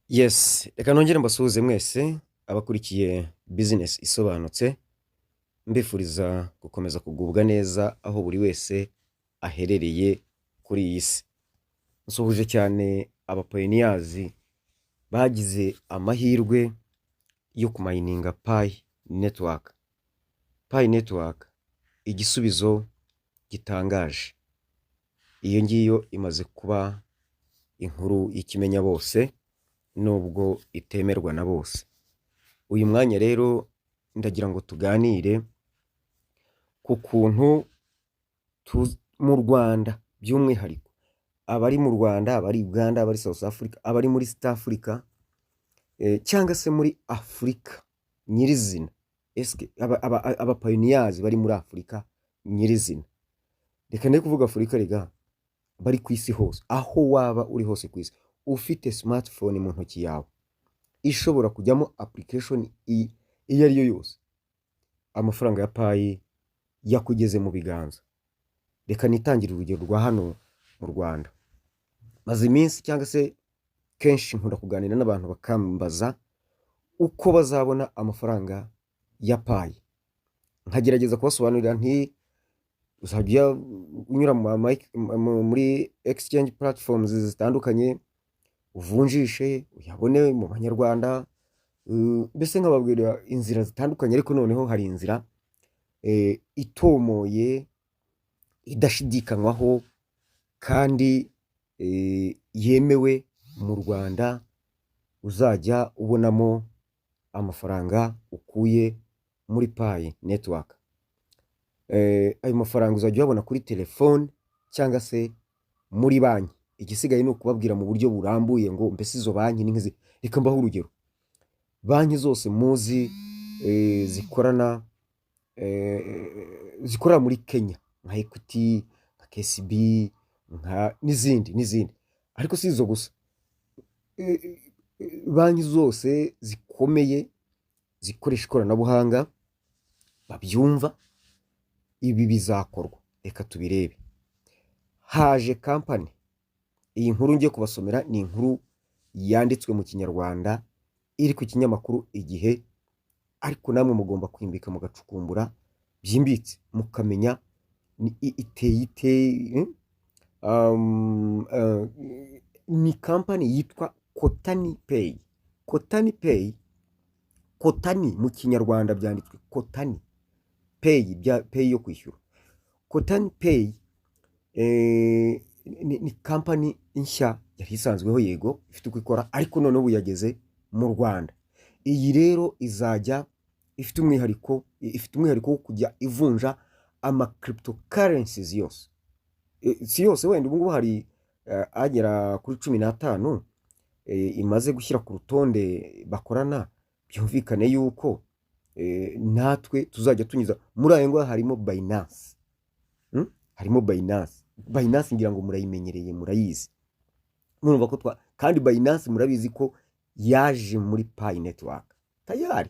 Yes, reka nongere mbasuhuze mwese abakurikiye business isobanutse, mbifuriza gukomeza kugubwa neza aho buri wese aherereye kuri iyi si. Nsuhuje cyane abapioneers bagize amahirwe yo kumayininga Pi network. Pi network igisubizo gitangaje. Iyo ngiyo imaze kuba inkuru y'ikimenya bose nubwo itemerwa na bose. Uyu mwanya rero ndagira ngo tuganire ku kuntu mu Rwanda by'umwihariko abari mu Rwanda, abari Uganda, abari South Africa, abari muri East Africa cyangwa se muri Afrika nyirizina, eske aba pioneers bari muri Afrika nyirizina. Reka ne kuvuga Afrika rega, bari ku isi hose, aho waba uri hose ku isi ufite smartphone mu ntoki yawe ishobora kujyamo application iyo ari yo yose, amafaranga ya Pi yakugeze mu biganza. Reka nitangire urugero rwa hano mu Rwanda. Maze iminsi cyangwa se kenshi nkunda kuganira n'abantu bakambaza uko bazabona amafaranga ya Pi. Nkagerageza kubasobanurira nti uzajya unyura muri exchange platforms zitandukanye uvunjishe uyabone mu banyarwanda, mbese nkababwira inzira zitandukanye, ariko noneho hari inzira itomoye idashidikanywaho kandi yemewe mu Rwanda uzajya ubonamo amafaranga ukuye muri Pi network. Ayo mafaranga uzajya uyabona kuri telefone cyangwa se muri banki. Igisigaye ni ukubabwira mu buryo burambuye ngo mbese izo banki ni nk'izi. Reka mbaho urugero. Banki zose muzi zikorana muri Kenya nka Equity, nka KCB, nka n'izindi. Ariko si izo gusa. Banki zose zikomeye zikoresha ikoranabuhanga babyumva ibi bizakorwa. Reka tubirebe. Haje company. Iyi nkuru ngiye kubasomera ni inkuru yanditswe mu Kinyarwanda iri ku kinyamakuru Igihe, ariko namwe mugomba kwimbika mugacukumbura byimbitse mukamenya ni company yitwa Kotani Pay. Kotani Pay, Kotani mu Kinyarwanda byanditswe Kotani Pay, pay yo kwishyura. Kotani Pay ni company nshya yari isanzweho, yego ifite uko ikora, ariko none ubu yageze mu Rwanda. Iyi rero izajya ifite umwihariko wo kujya ivunja ama cryptocurrencies yose. Si yose wenda ubu ngubu hari agera kuri 15 imaze gushyira ku rutonde bakorana. Byumvikane yuko natwe tuzajya tunyuza muri ayo ngo harimo Binance. Harimo Binance ngira ngo murayimenyereye, murayizi. Murumva ko kandi Binance murabizi ko yaje muri Pi network tayari.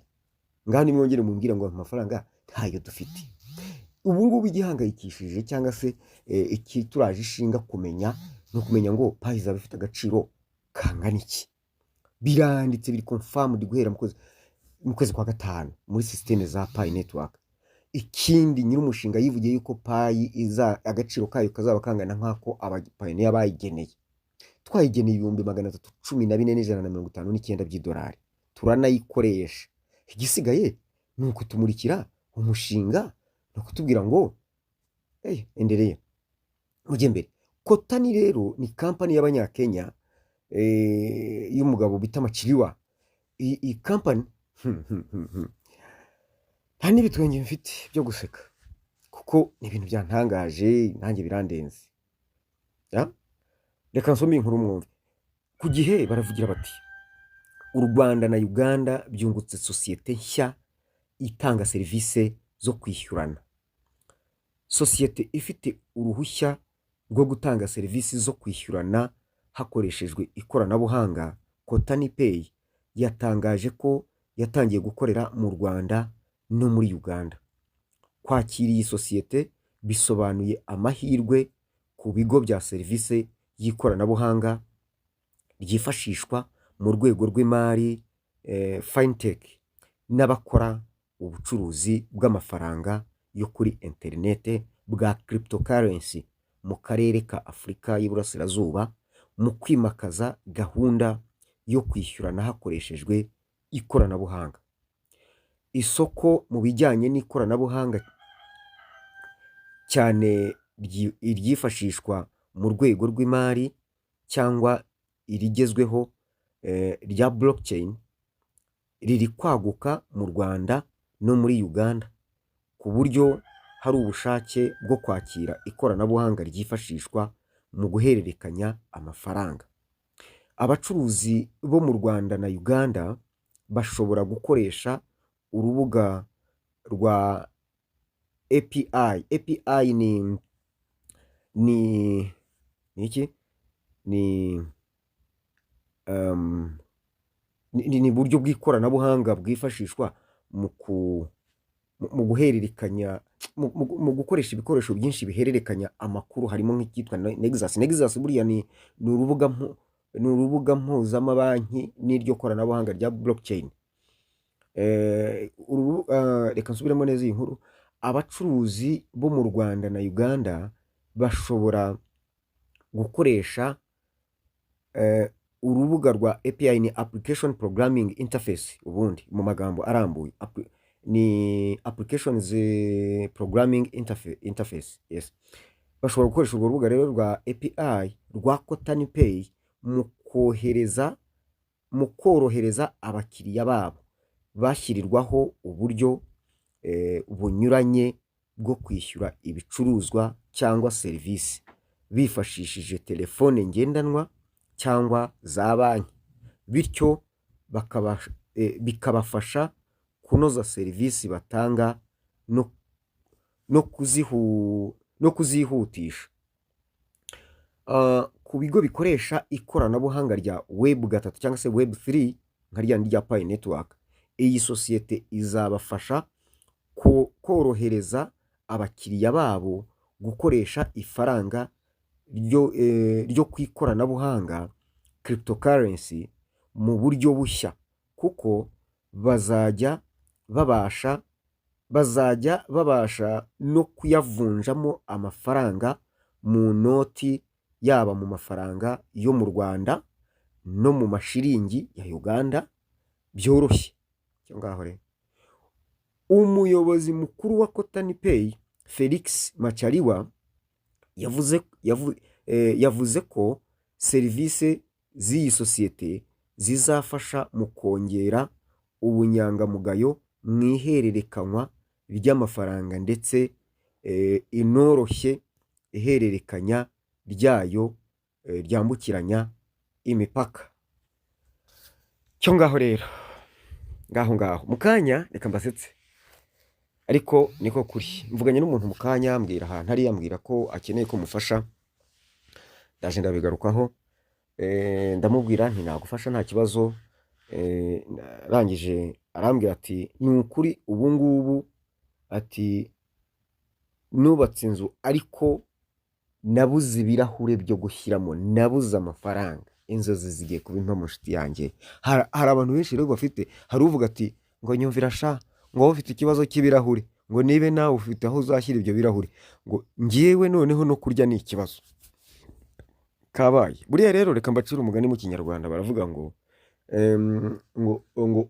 Ngani mwongere mumbwira ngo amafaranga ntayo dufite. Ubu ngubu igihangayikishije cyangwa se iki turaje ishinga kumenya no kumenya ngo Pi izaba ifite agaciro kangana iki. Biranditse, biri confirmed guhera mu kwezi kwa gatanu muri system za Pi network. Ikindi nyiri umushinga yivugiye yuko Pi agaciro kayo kazaba kangana nk'ako abapioneer bayigeneye. Twayigeneye $314,159 by'idolari. Turanayikoresha. Igisigaye ni ukutumurikira umushinga no kutubwira ngo endelea mujye mbere. Kotani rero ni company y'Abanyakenya y'umugabo bita Machiriwa. Iyi company nta n'ibitwenge mfite byo guseka kuko ni ibintu byantangaje, nanjye birandenze. Reka nsome inkuru mwumve. Ku Gihe baravugira bati u Rwanda na Uganda byungutse sosiyete nshya itanga serivisi zo kwishyurana. Sosiyete ifite uruhushya rwo gutanga serivisi zo kwishyurana hakoreshejwe ikoranabuhanga, Kotani Pay, yatangaje ko yatangiye gukorera mu Rwanda no muri Uganda. Kwakira iyi sosiyete bisobanuye amahirwe ku bigo bya serivisi y'ikoranabuhanga ryifashishwa mu rwego rw'imari, fintech n'abakora ubucuruzi bw'amafaranga yo kuri interinete bwa cryptocurrency mu karere ka Afurika y'Iburasirazuba, mu kwimakaza gahunda yo kwishyurana hakoreshejwe ikoranabuhanga. Isoko mu bijyanye n'ikoranabuhanga cyane iryifashishwa mu rwego rw'imari cyangwa irigezweho rya blockchain riri kwaguka mu Rwanda no muri Uganda, ku buryo hari ubushake bwo kwakira ikoranabuhanga ryifashishwa mu guhererekanya amafaranga. Abacuruzi bo mu Rwanda na Uganda bashobora gukoresha urubuga rwa API. API ni iki? Ni buryo bw'ikoranabuhanga bwifashishwa mu guhererekanya, mu gukoresha ibikoresho byinshi bihererekanya amakuru, harimo nk'icyitwa Nexus. Nexus buriya ni urubuga mpuzamabanki n'iryo koranabuhanga rya blockchain. Reka nsubiremo neza iyi nkuru. Abacuruzi bo mu Rwanda na Uganda bashobora gukoresha urubuga rwa API, ni application programming interface, ubundi mu magambo arambuye ni applications programming interface. Yes, bashobora gukoresha urwo rubuga rero rwa API rwa Kotani Pay mu korohereza abakiriya babo bashyirirwaho uburyo bunyuranye bwo kwishyura ibicuruzwa cyangwa serivisi bifashishije telefone ngendanwa cyangwa za banki, bityo bikabafasha kunoza serivisi batanga no kuzihutisha. Ku bigo bikoresha ikoranabuhanga rya Web3 cyangwa se Web3 nka rya Pi Network, iyi sosiyete izabafasha korohereza abakiriya babo gukoresha ifaranga ryo ku ikoranabuhanga cryptocurrency mu buryo bushya, kuko bazajya babasha no kuyavunjamo amafaranga mu noti, yaba mu mafaranga yo mu Rwanda no mu mashiringi ya Uganda byoroshye. Cyo ngaho rero umuyobozi mukuru wa Kotani Pay Felix Machariwa yavuze ko serivisi z'iyi sosiyete zizafasha mu kongera ubunyangamugayo mu ihererekanywa ry'amafaranga, ndetse inoroshye ihererekanya ryayo ryambukiranya imipaka. Cyo ngaho rero ngaho mu kanya, reka mbasetse, ariko niko kuri. Mvuganye n'umuntu mu kanya, ambwira ahantu hari, ambwira ko akeneye ko mufasha, ndaje ndabigarukaho. Ndamubwira nti nagufasha nta kibazo. Arangije arambwira ati ni ukuri ubu ngubu, ati nubatse inzu ariko nabuze ibirahure byo gushyiramo, nabuze amafaranga, inzozi zigiye kuba impamo nshuti yanjye. Hari abantu benshi rero bafite, hari uvuga ati ngo nyumvira sha, ngo ufite ikibazo cy'ibirahure, ngo nibe nawe ufite aho uzashyira ibyo birahure, ngo ngiyewe noneho no kurya ni ikibazo kabaye. Buriya rero reka mbacire umugani mu Kinyarwanda, baravuga ngo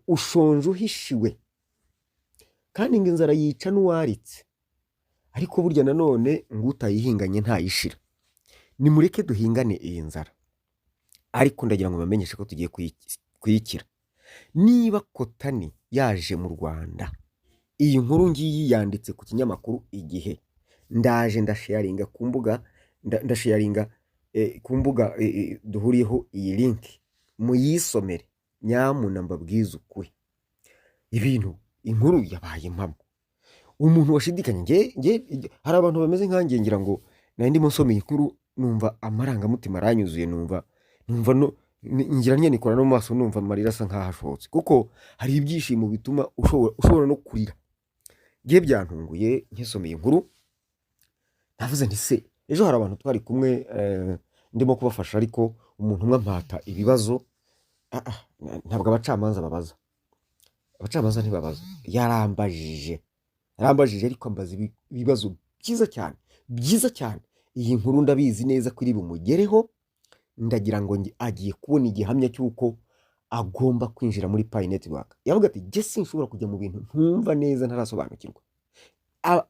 ushonje uhishiwe kandi ngo inzara yica n'uwaritse, ariko burya nanone ngo utayihinganye ntayishira. Nimureke duhingane iyi nzara, ariko ndagira ngo bamenyeshe ko tugiye kuyikira. Niba Kotani yaje mu Rwanda, iyi nkuru ngiyi yanditse ku kinyamakuru Igihe, ndaje ndasharinga ku mbuga, ku mbuga duhuriyeho iyi link, muyisomere nyamuna mbabwiza ukuri. Ibintu, inkuru yabaye impamo. Umuntu washidikanya, hari abantu bameze nkanjye, ngira ngo nari ndimo nsoma inkuru numva amarangamutima aranyuzuye, numva no ngira nikora no maso, numva amarira asa nk'ahashotse, kuko hari ibyishimo bituma ushobora no kurira. Giye byantunguye nkisomeye inkuru, navuze nti se ejo hari abantu twari kumwe ndimo kubafasha, ariko umuntu umwe ampata ibibazo ntabwo abacamanza babaza, abacamanza ntibabaza, yarambajije ariko ambaza ibibazo byiza cyane, byiza cyane. Iyi nkuru ndabizi neza ko iri bumugereho, ndagira ngo agiye kubona igihamya cy'uko agomba kwinjira muri Pi Network. Yavuga ati jye sinshobora kujya mu bintu ntumva neza ntarasobanukirwa.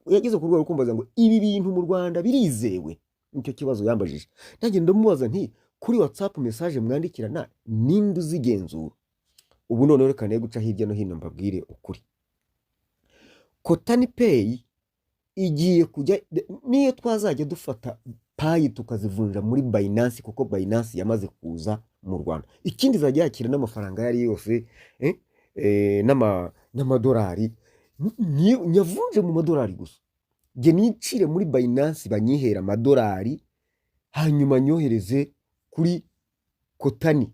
Yageze ku rwego rwo kumbaza ngo ibi bintu mu Rwanda birizewe. Nicyo kibazo yambajije. Nanjye ndamubaza nti kuri WhatsApp message mwandikirana ninde uzigenzura? Ubu none reka ne guca hirya no hino mbabwire ukuri. Kotani Pay igiye kujya, niyo twazajya dufata Pi tukazivunja muri Binance, kuko Binance yamaze kuza mu Rwanda. Ikindi zajya yakira n'amafaranga yari yose n'amadolari, nyavunje mu madolari gusa. Nge nicire muri Binance banyihera amadolari, hanyuma nyohereze kuri Kotani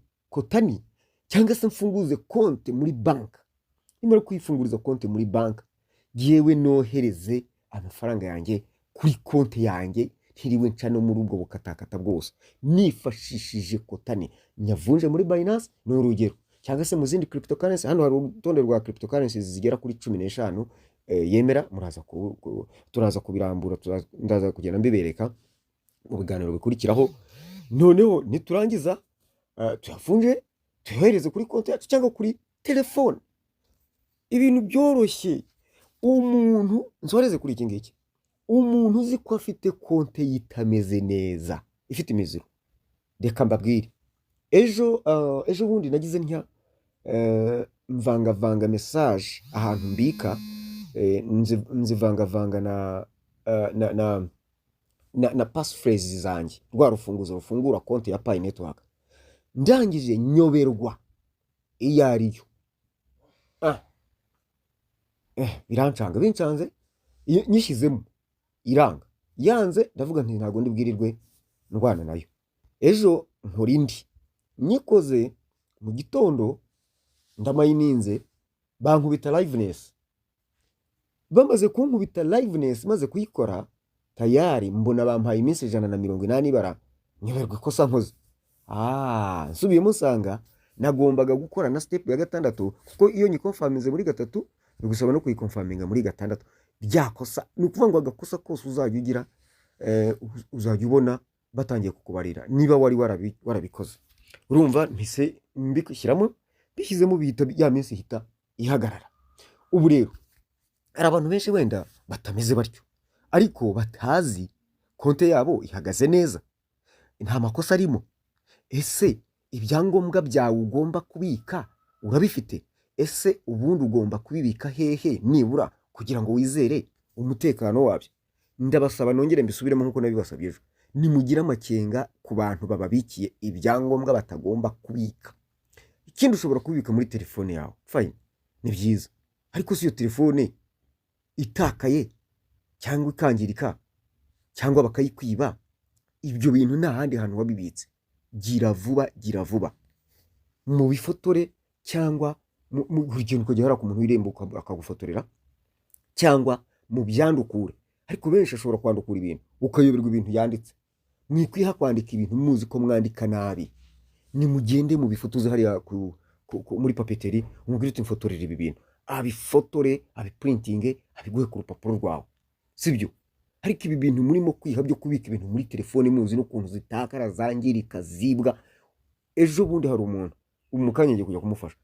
cyangwa se mfunguze konti muri bank. Nimara kwifunguriza konti muri bank, yewe nohereze amafaranga yanjye kuri konti yanjye, ntiriwe nca no muri ubwo bukatakata bwose, nifashishije Kotani. Nyavunje muri Binance ni urugero, cyangwa se mu zindi cryptocurrency. Hano hari urutonde rwa cryptocurrencies zigera kuri 15 yemera, turaza kubirambura, ndaza kugenda mbibereka mu biganiro bikurikiraho. Noneho niturangiza tuyafunje tuyohereze kuri konti yacu cyangwa kuri telefone. Ibintu byoroshye. Umuntu nsoreze kuri iki ngiki, umuntu uzi ko afite konti yitameze neza, ifite imiziro, reka mbabwire, ejo bundi nagize ntya mvanga message ahantu mbika, nzivanga na passphrase zanjye, rwa rufunguzo rufungura konti ya Pi Network. Ndangije nyoberwa iyo ariyo. Bincanze nyishyizemo iranga, yanze, ndavuga nti ntago ndibwirirwe ndwana nayo. Ejo nkora indi, nyikoze mu gitondo ndamayininze, bankubita liveness. Bamaze kunkubita liveness, maze kuyikora tayari mbona bampaye iminsi 180 bara, nyoberwa ikosa nkoze. Nsubiyemo nsanga nagombaga gukora na step ya 6, kuko iyo nyikonfirmize muri 3 bigusaba no kuyikonfirminga muri 6. Byakosa ni ukuvuga ngo agakosa kose uzajya ugira, uzajya ubona batangiye kukubarira niba wari warabikoze. Urumva mpise mbikishyiramo, bishyizemo bihita ya minsi hita ihagarara. Ubu rero hari abantu benshi wenda batameze batyo, ariko batazi konte yabo ihagaze neza, nta makosa arimo. Ese ibyangombwa byawe ugomba kubika urabifite? Ese ubundi ugomba kubibika hehe nibura kugira ngo wizere umutekano wabyo? Ndabasaba nongere mbisubiremo nkuko nabibasabye ejo, nimugira amakenga ku bantu bababikiye ibyangombwa batagomba kubika. Ikindi ushobora kubika muri telefone yawe, fine, ni byiza, ariko si iyo telefone itakaye cyangwa ikangirika cyangwa bakayikwiba, ibyo bintu nta handi hantu wabibitse. Gira vuba mu bifotore, cyangwa mu rugendo kujya hara ku muntu wirembuka akagufotorera, cyangwa mu byandukure. Ariko benshi ashobora kwandukura ibintu ukayoberwa ibintu yanditse. Mwikwiha kwandika ibintu muzi ko mwandika nabi, nimugende mu bifotoze hariya muri papeteri, umubwire uti mfotorera ibi bintu, abifotore, abiprintinge, abiguhe ku rupapuro rwawe, sibyo? Ariko ibi bintu murimo kwiha byo kubika ibintu muri telefone muzi no kuntu zitakara, zangirika, zibwa. Ejo bundi hari umuntu umukanye ngiye kujya kumufasha,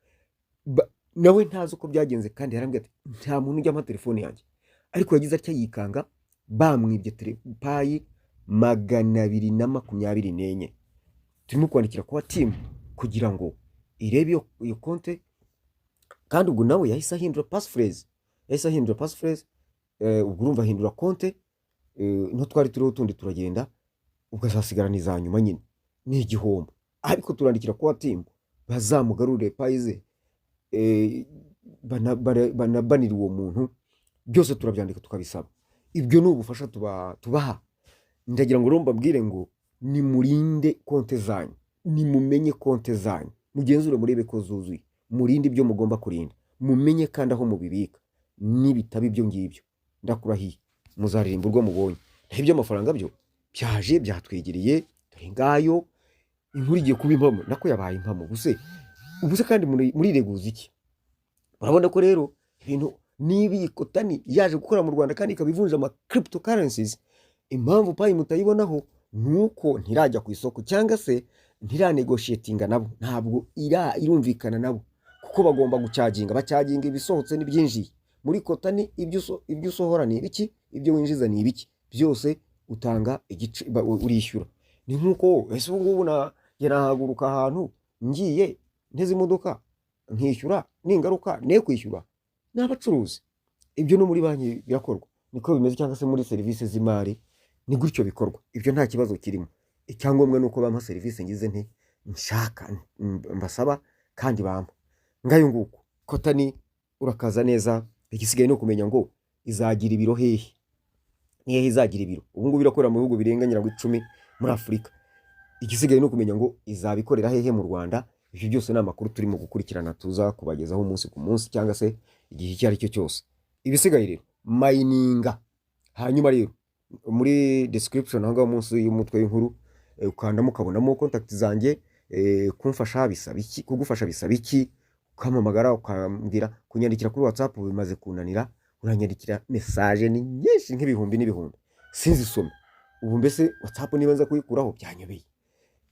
nawe ntazi uko byagenze, kandi yarambwiye ati nta muntu ujya ama telefone yanjye, ariko yagize atya yikanga, bamwibye Pi 224. Turimo kwandikira kwa team kugira ngo irebe iyo konte, kandi ubwo nawe yahise ahindura passphrase, ubwo urumva ahindura konte, no twari turiho tundi turagenda, ugazasigara ni nyuma nyine, ni igihombo. Ariko turandikira kwa team bazamugarure Pi ze, banabanira uwo muntu, byose turabyandika tukabisaba. Ibyo ni ubufasha tubaha. Ndagira ngo mbabwire ngo nimurinde konte zanyu, nimumenye konte zanyu, mugenzure murebe ko zuzuye, murinde ibyo mugomba kurinda, mumenye kandi aho mubibika. Nibitaba ibyo ngibyo, ndakurahiye muzaririmba urwo mubonye. Ibyo amafaranga byo byatwegereye, dore ngayo inkuru igiye kuba impamo, nako yabaye impamo. Buse ubuse kandi muri reguza iki? Urabona ko rero ibintu niba iyi kotani yaje gukora mu Rwanda kandi ikaba ivunja ama cryptocurrencies, impamvu payi mutayibonaho nuko ntirajya ku isoko cyangwa se ntiranegotiatinga nabo, ntabwo irumvikana nabo, kuko bagomba gucaginga, bacaginga ibisohotse n'ibyinjiye muri kotani. Ibyo usohora ni ibiki, ibyo winjiza ni ibiki, byose utanga igice urishyura. Ni nkuko ese ubu ngubu nahaguruka ahantu ngiye nteze imodoka nkishyura, n'ingaruka ne kwishyura n'abacuruzi. Ibyo no muri banki birakorwa, niko bimeze, cyangwa se muri serivisi z'imari ni gutyo bikorwa. Ibyo nta kibazo kirimo. Icyangombwa nuko bampa serivisi ngize nti nshaka mbasaba kandi bampa. Ngayo nguko kotani urakaza neza. Igisigaye no kumenya ngo izagira ibiro hehe, nihe izagira ibiro. Ubu ngubu birakorera mu bihugu birenga 10 muri Afurika. Igisigaye no kumenya ngo izabikorera hehe mu Rwanda. Ibyo byose ni amakuru turimo gukurikirana, tuza kubagezaho umunsi ku munsi cyangwa se igihe icyo ari cyo cyose. Ibisigaye rero mininga. Hanyuma rero muri description aho ngaho munsi y'umutwe w'inkuru ukandamo ukabonamo contact zanjye, kumfasha bisaba iki, kugufasha bisaba iki, ukamamagara ukambwira, kunyandikira kuri WhatsApp bimaze kunanira, uranyandikira message ni nyinshi nk'ibihumbi n'ibihumbi sinzisome. Ubu mbese WhatsApp niba nza kuyikuraho byanyobeye.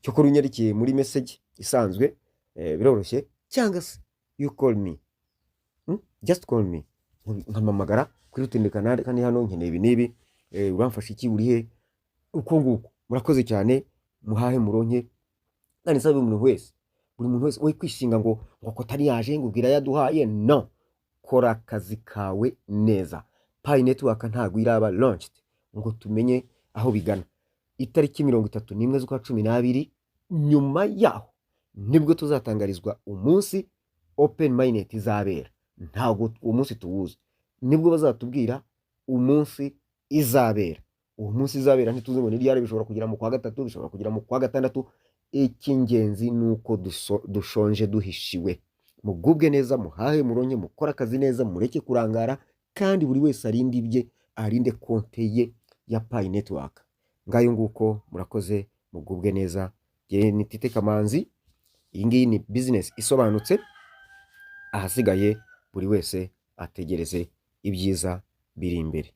Cyo ko runyandikiye muri message isanzwe biroroshye, cyangwa se you call me, just call me, nkamamagara kuri utinde kanari kandi hano nkeneye ibi nibi, uramfasha iki, uri he, uko nguko. Murakoze cyane, muhahe muronke. Kandi sabe buri muntu wese we kwishinga ngo kotari yaje ngo ubwira yaduhaye, no. Kora akazi kawe neza. Pi network ntago iraba launched ngo tumenye aho bigana. Itariki 31 z'ukwa 12 nyuma yaho nibwo tuzatangarizwa umunsi open mainnet izabera. Ntago umunsi tuwuzi, nibwo bazatubwira umunsi izabera. Uwo munsi izabera ntituzi ngo n'iryari, bishobora kugira mu kwa gatatu, bishobora kugira mu kwa gatandatu. Icy'ingenzi nuko dushonje duhishiwe. Mugubwe neza, muhahe muronke, mukora akazi neza, mureke kurangara, kandi buri wese arinde ibye, arinde konte ye ya Pi network. Ngayo nguko, murakoze, mugubwe neza. Jye ni Tite Kamanzi. Iyi ngiyi ni business isobanutse. Ahasigaye buri wese ategereze ibyiza biri imbere.